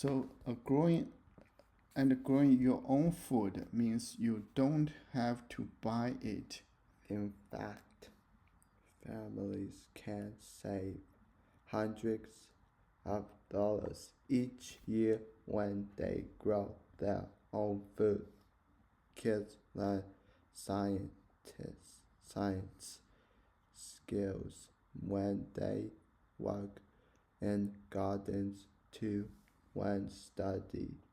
So growing your own food means you don't have to buy it. In fact, families can save hundreds of dollars each year when they grow their own food. Kids learn science skills when they work in gardens too. When students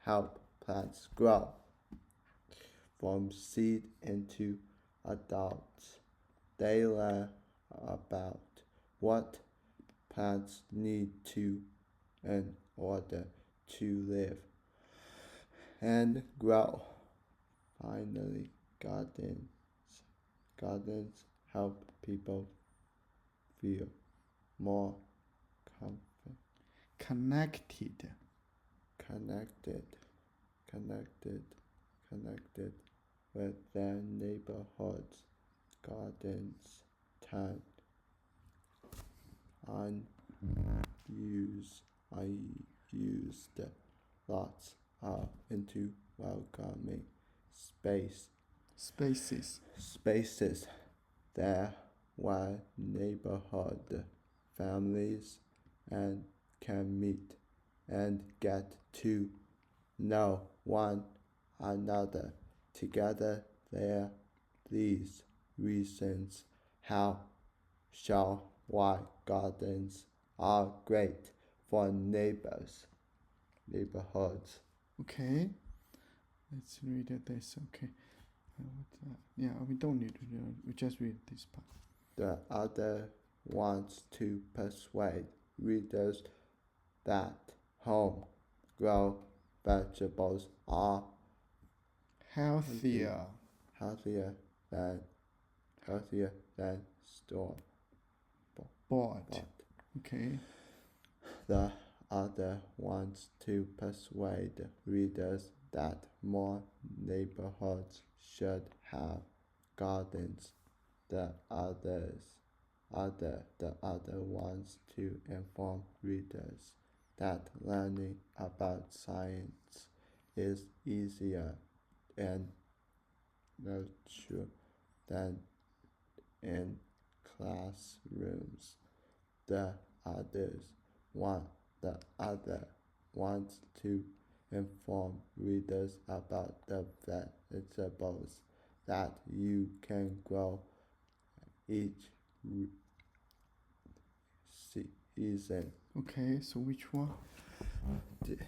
help plants grow from seed into adults. They learn about what plants need to in order to live and grow. Finally, gardens help people feel more connected with their neighborhoods. Gardens turn unused lots into welcoming spaces there where neighborhood families and can meet and get to know one another. Together there, these reasons show why gardens are great for neighborhoods. Okay, let's read this. Okay, yeah, we don't need to. We just read this part. The author wants to persuade readers that home-grown vegetables are healthier than store bought. Okay. The author wants to persuade readers that more neighborhoods should have gardens. The other wants to inform readers that learning about science is easier and nurture than in classrooms. The other wants to inform readers about the vegetables that you can grow each season. Okay, so which one? Good.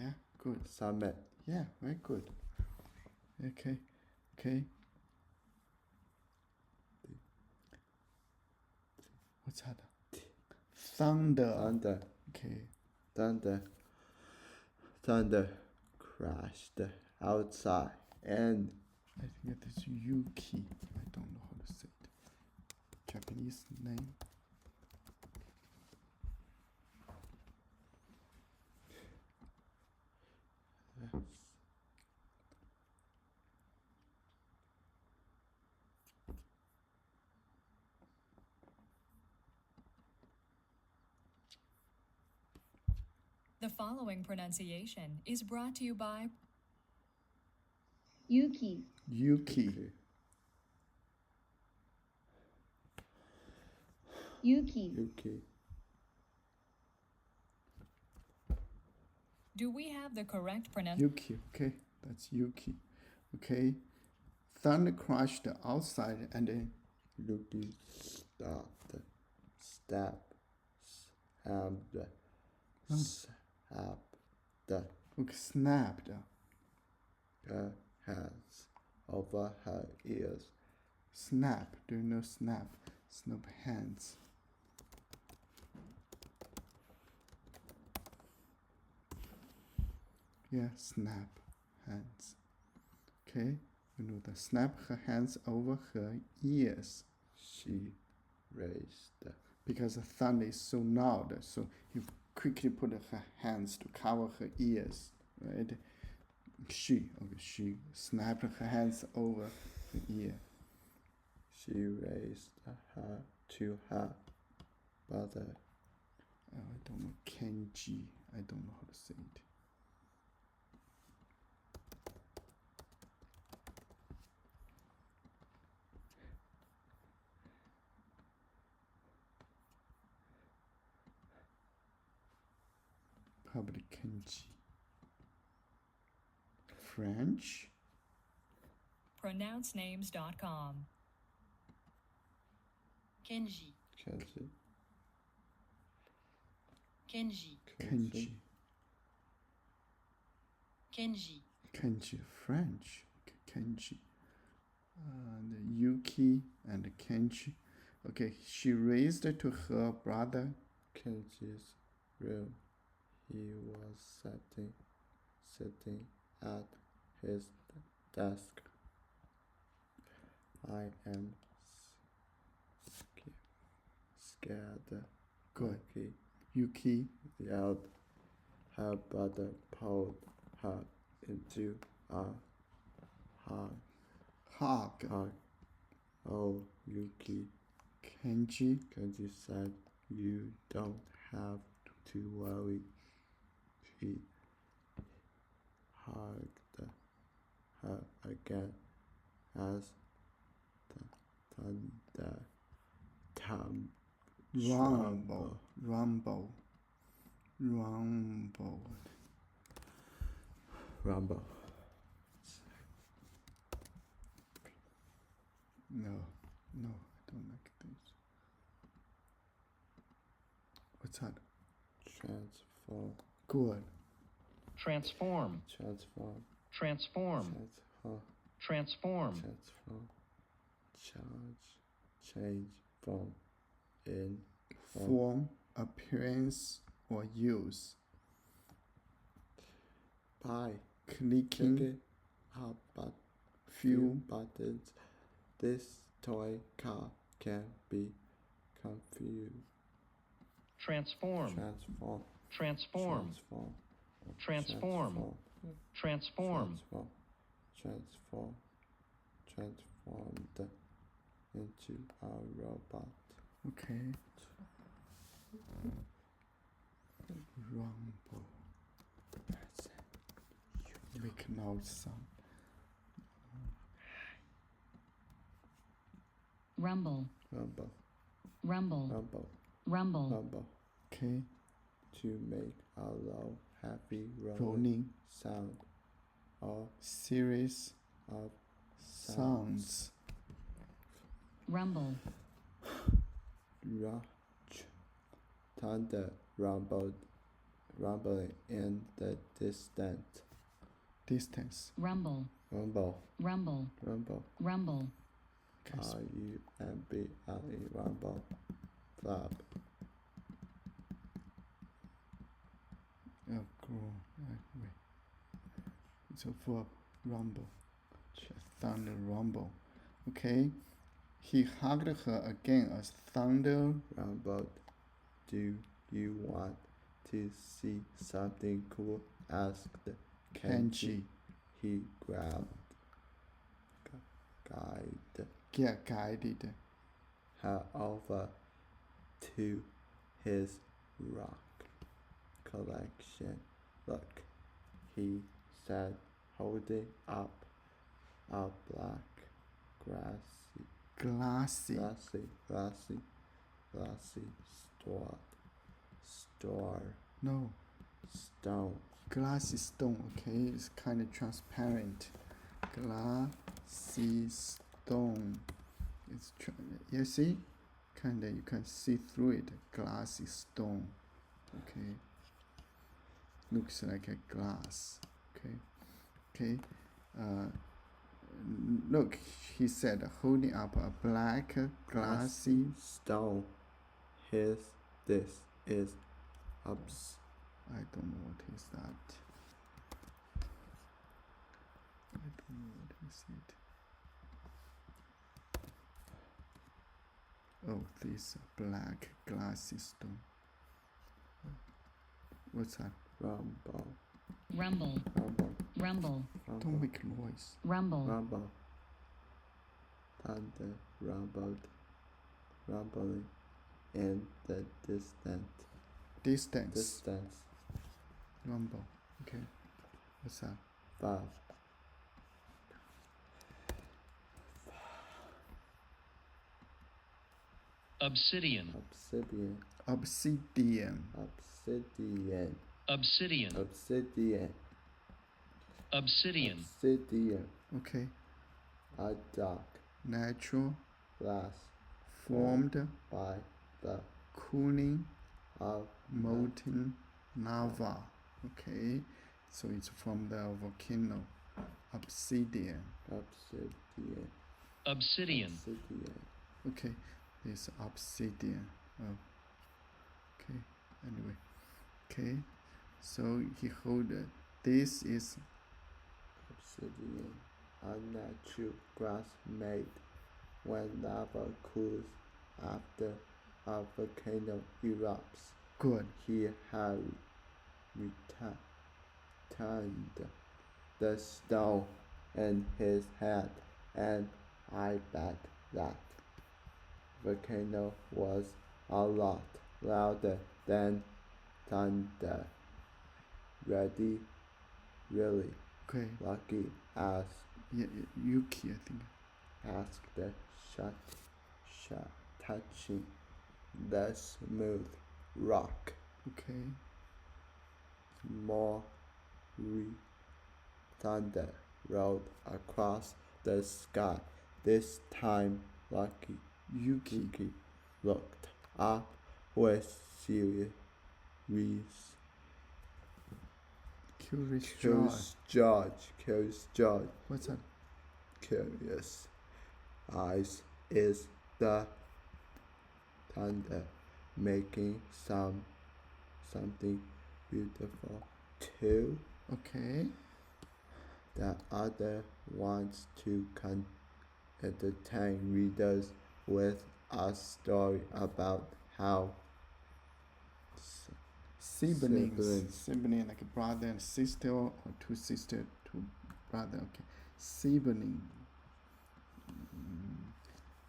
Yeah, good. Summit. Yeah, very good. Okay. What's that? Thunder. Okay. Thunder crashed outside and I think that is Yuki. I don't know how to say it. Japanese name. The following pronunciation is brought to you by Yuki. Do we have the correct pronunciation? Yuki, okay, that's Yuki. Okay, thunder crashed outside and then Yuki snapped her hands over her ears. Snap, do you know snap? Snap hands. Yeah, snap hands. Okay, you know the snap her hands over her ears. She raised. Because the thunder is so loud, so you quickly put her hands to cover her ears, right? She snapped her hands over her ear. She raised her to her brother. I don't know. Kenji. I don't know how to say it. Probably Kenji. French. pronouncenames.com. Kenji, Kenji. Kenji, Kenji. Kenji, Kenji. French. Okay, Kenji. The Yuki and Kenji. Okay, she raised to her brother. Kenji's room. He was sitting at his desk. I am scared. Good. He Yuki. yelled. Her brother pulled her into a hug. Hug. Oh, Yuki, Kenji. Kenji said, you don't have to worry. He hugged her again as the thunder Rumble. rumble. No, I don't like this. What's that? Transform. Good. transform, Transform. transform, Transform. transform, Transform. Change from in Form, appearance, or use. by Clicking clicking a few few buttons. This toy car can be confused. transform, Transform. transform, transform, transform, Transformed into a robot. Okay. Rumble. Make loud sound. rumble, Rumble. rumble, Rumble. rumble, Rumble. Okay. To make a low, happy Rolling sound or series of sounds. rumble, Rush. Thunder rumbling in the distance. Distance. rumble, Rumble. rumble, Rumble. rumble, Okay. RUMBLE. Rumble. Flap. Grow. Wait. It's a verb. Rumble. Thunder rumble. Okay. He hugged her again as thunder. Rumble. Do you want to see something cool? Asked Kenji. He grabbed Guided her over to his rock collection. Look, he said, holding up a black glassy. glassy store No. stone. Glassy stone. Okay. It's kind of transparent. Glassy stone. It's you see, kinda you can see through it. Glassy stone. Okay. Looks like a glass. Okay. Look, he said, holding up a black glassy. Stone. This is ups. I don't know what is that. I don't know what is it. Oh, this black glassy stone. What's that? Rumble. rumble, Rumble. rumble, Don't make noise. rumble, Rumble. thunder rumbling in the distance. Rumble. Okay. What's that? 5. Obsidian. Obsidian. Obsidian. Obsidian. Obsidian. Obsidian. Obsidian. Obsidian. Okay. A dark Natural. glass Formed by the cooling of molten lava. Okay. So it's from the volcano. Obsidian. obsidian. Obsidian. Obsidian. Okay. This obsidian. Oh. Okay. Anyway. Okay. So he hold this is Obsidian. A natural glass made when lava cools after a volcano erupts. good. He had returned the stone in his hand, and I bet that volcano was a lot louder than thunder. Really Okay. lucky, as Yeah, Yuki, I think. asked the touching the smooth rock. Okay. More thunder rolled across the sky. This time, Lucky Yuki. looked up with serious, Curious George. What's that? curious eyes. Is the thunder making something beautiful too? Okay. The other wants to entertain readers with a story about how Siblings. Sibling like a brother and sister, or two sister, two brother. Okay. Sibling.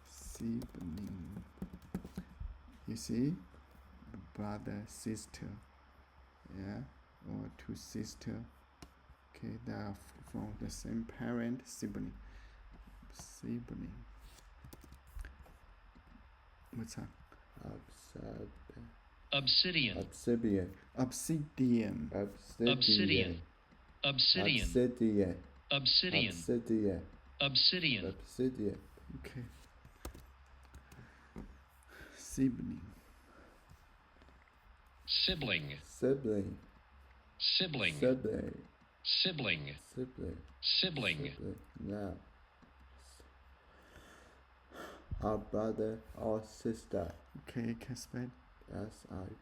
Sibling. You see? Brother, sister. Yeah. Or two sister. Okay, they are from the same parent. Sibling. What's that? Obsidian. Obsidian. Obsidian. Obsidian. Obsidian. Obsidian. Obsidian. Obsidian. Obsidian. Obsidian. Okay. Sibling. Sibling. Sibling. Sibling. Sibling. Sibling. Sibling. Sibling. Now, our brother or sister. Okay, can spell.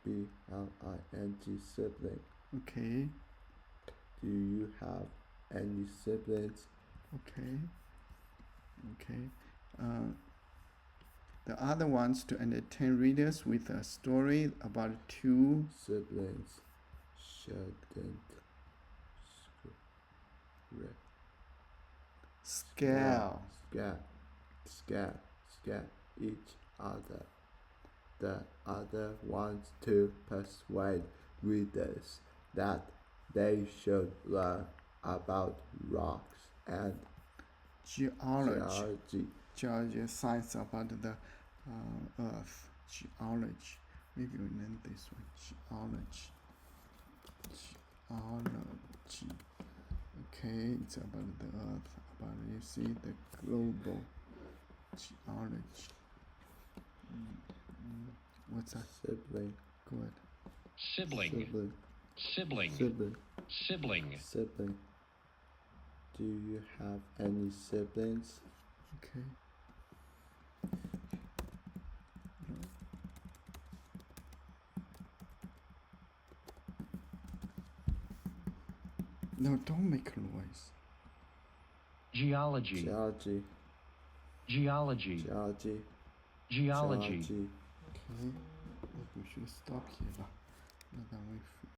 Sibling. Sibling. Okay. Do you have any siblings? Okay. The other wants to entertain readers with a story about two Siblings shouldn't scale. Scare each other. The other wants to persuade readers that they should learn about rocks and Geology. Geology, science about the earth. Geology. Maybe we name this one geology. Okay, it's about the earth. About, you see, the global geology. What's that? Sibling. Good. Sibling. Sibling. Sibling. Sibling. Sibling. Sibling. Do you have any siblings? Okay. No, don't make noise. Geology. Geology. Geology. Geology. Geology. Okay. We should stop here. Now that we